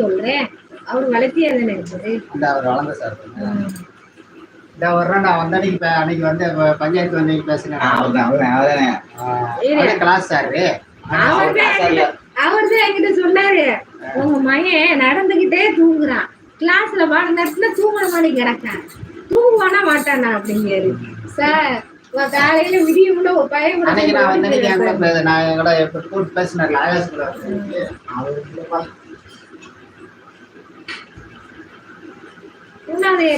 சொல்றேன். அவரு வளர்த்தியா தானே இருக்காரு. அவர் வளர்ந்த சார். இந்த வர்றேன் நான் வந்த அன்னைக்கு வந்து பஞ்சாயத்து வந்து பேசுனேன். கிளாஸ் சாரு அவர்தான் என்கிட்ட சொன்னாரு, உங்க மகன் நடந்துகிட்டே தூங்குறான், கிளாஸ்ல பாட நேரத்துல தூங்குற மாதிரி கிடக்கான், தூங்குவானா மாட்டானா அப்படிங்காரு. சார் காலையில விடிய கூட பையன் பேசினார்.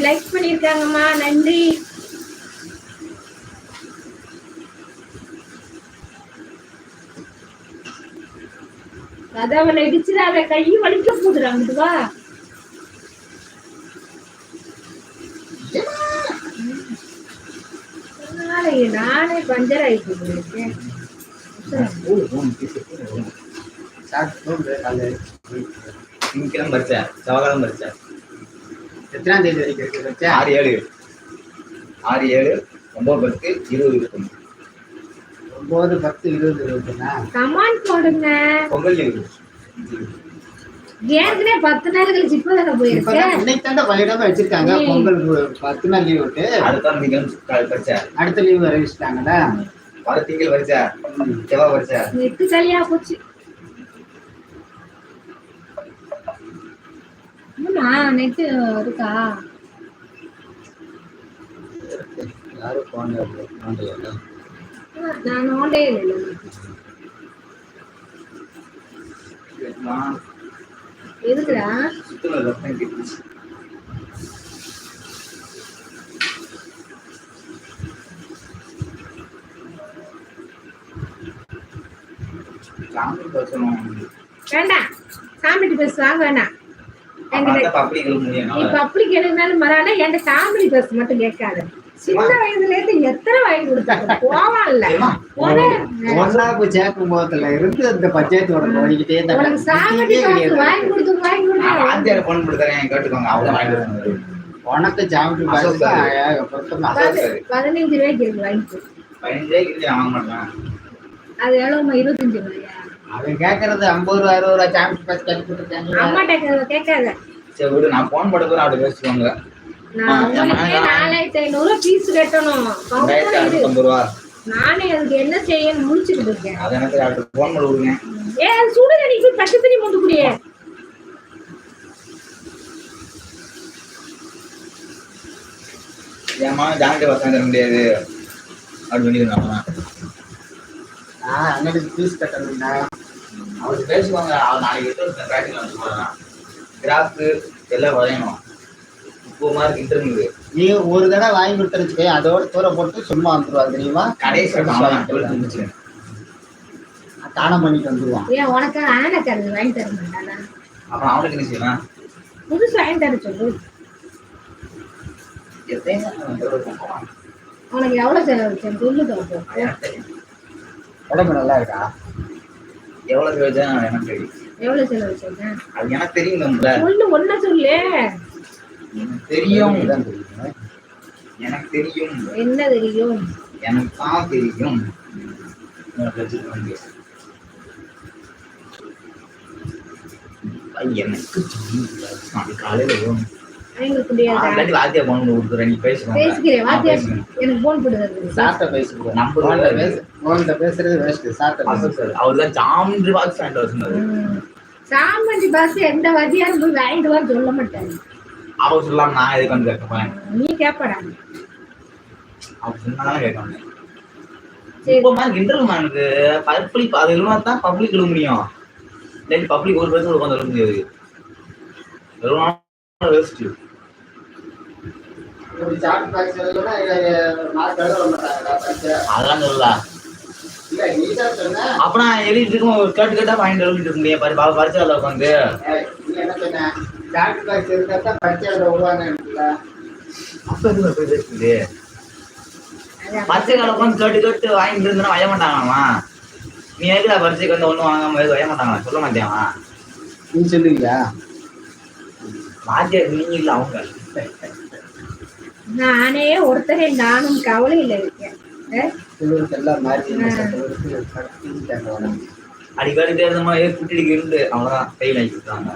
லைக் பண்ணிருக்காங்கம்மா, நன்றி. கதவை இடிச்சிடாத, கை வலிக்க போதுறாங்கவா. நானே பஞ்சர் ஆயிட்டு இருக்கேன். செவ்வாய்க்கிழமை படிச்சேன். எத்தனாம் தேதி வரைக்கும் இருக்கு? 6/7 9 10 20 இருக்கும். 9 10 20 இருக்குன்னா கமாண்ட் போடுங்க. பொங்கல் லீவு ஏற்கனவே 10 நாள் கழிச்சு இப்பதானே போயிருக்கேன். இன்னைக்கு தாண்டா பள்ளியிடமா வச்சிருக்காங்க. பொங்கல் 10 நாள் லீவ் விட்டு அடுத்த லீவ் அறிவிச்சிட்டாங்கல்ல. வர திங்கள் வரிசா, செவ்வாய் வரிசா, 8 கலியா போச்சு. நெட்டு இருக்கா? யாரும் போன் நான் நோண்டே இல்லை. எதுக்குடா? வேண்டாம், சாமிட்டு பேச வாங்க வேண்டாம். பப்ளிக் எழுதினாலும் மறானா என்கிட்ட காமெடி பேச மட்டும் கேட்காது. சின்ன வயசுல இருந்து எத்தனை வாங்கி கொடுத்தாங்க போவான்ல. சேக்கும் போதுல இருந்து அந்த பஞ்சாயத்தோட வாங்கி கொடுத்து உனக்கு ஜாமெட்ரி 15 ரூபாய்க்கு இருக்கு வாங்கி. 15 ரூபாய்க்கு வாங்க மாட்டேன். அது எவ்வளவுமா? 25 ரூபாயா? அவன் கேக்குறது 50 ரூபா 60 ரூபா ஜாமெட்ரி பாஸ் கட்டி கொடுத்துருக்காங்க. அம்மாட்ட கேட்காத. சரி விடு, நான் போன் போட போறேன், அப்படி பேசுவாங்க. நான் 4500 ஃபீஸ் கட்டணும். 2050 ரூபா. நானே அதுக்கு என்ன செய்யணும் முடிச்சிட்டு இருக்கேன். அத எனக்கு அவருக்கு போன் பண்ணி விடுங்க. சுடு தண்ணிக்கு பச்சை தண்ணி மூட்டு குடியே. ஏமா ஜாமெட்ரி பாஸ் வாங்க முடியாது அப்படி பண்ணிருந்தாங்க. அன்னைக்கு ஃபீஸ் கட்டணும்னா அவரு பேசுவாங்க. அவர் நாளைக்கு எடுத்து பிராக்டிகல் வந்து போறான். கிராஃப் எல்லாம் வரையணும். 30 மார்க் இன்டர்வியூ. நீ ஒரு தடவை வாங்கி கொடுத்துருச்சு, அதோட தூர போட்டு சும்மா வந்துருவாங்க தெரியுமா? கடைசி தானம் பண்ணிட்டு வந்துருவான். ஏன் உனக்கு ஆனக்காரது வாங்கி தர மாட்டானா? அப்புறம் அவனுக்கு என்ன செய்யலாம்? புதுசு வாங்கி தர சொல்லு. உனக்கு எவ்வளவு செலவு சொல்லு தோப்போம். உடம்பு நல்லா இருக்கா? எவ்வளவு செலவு எனக்கு தெரியும். எவ்வளவு செலவு சொல்றேன் அது எனக்கு தெரியும். சொல்லு, ஒன்ன சொல்லு. எனக்கு தெரியும். எனக்கு தெரியும். என்ன தெரியும்? எனக்கு தான் தெரியும். எனக்கு காலையில வாத்தியா போன் கொடுக்குறேன். நீ பேசுகிறேன் வாத்தியா எனக்கு போன் போடுறது. சாப்பிட்ட பேசுகிறேன். நம்ம பேசுறது வேஸ்ட். சாப்பிட்ட அவர்தான் ஜாமெட்ரி பாக்ஸ் வாங்கிட்டு வர சொன்னாரு. ஜாமெட்ரி பாக்ஸ் எந்த வாத்தியாரும் போய் வாங்கிட்டு வர சொல்ல மாட்டாங்க. அவர் சொல்லாம நான் எதுக்கு வந்து கேட்கப்பேன்? நீ கேட்படா. அவர் சொன்னாதான் கேட்கணும். சரி இன்டர்வியூ எனக்கு பப்ளிக் அது இல்லைன்னா தான் பப்ளிக் எழுத முடியும். இல்லை பப்ளிக் ஒரு பேர் உட்காந்து எழுத முடியாது. வேஸ்ட். அதெல்லாம் சொல்லலாம். அப்புறம் எழுதிட்டு இருக்கும் ஒரு கேட்டு கேட்டா பாயிண்ட் எழுதிட்டு இருக்க முடியாது. பரிச்சை உட்காந்து பரிச்சை கால உட்காந்து கேட்டு கேட்டு வாங்கிட்டு இருந்தா வய மாட்டாங்களாமா. நீ எதுல பரிச்சைக்கு வந்து ஒண்ணும் வாங்காம வய மாட்டாங்களா? சொல்ல மாட்டியாமா? நீ சொல்லுவியா? வாத்தியார் நீங்க இல்ல அவங்க. நானே ஒருத்தரே நானும் கவலையில இருக்கேன். அடிக்கடி தேர்தமா குட்டிக்கு இருந்து அவங்கதான் ஃபெயில் ஆகிட்டாங்க.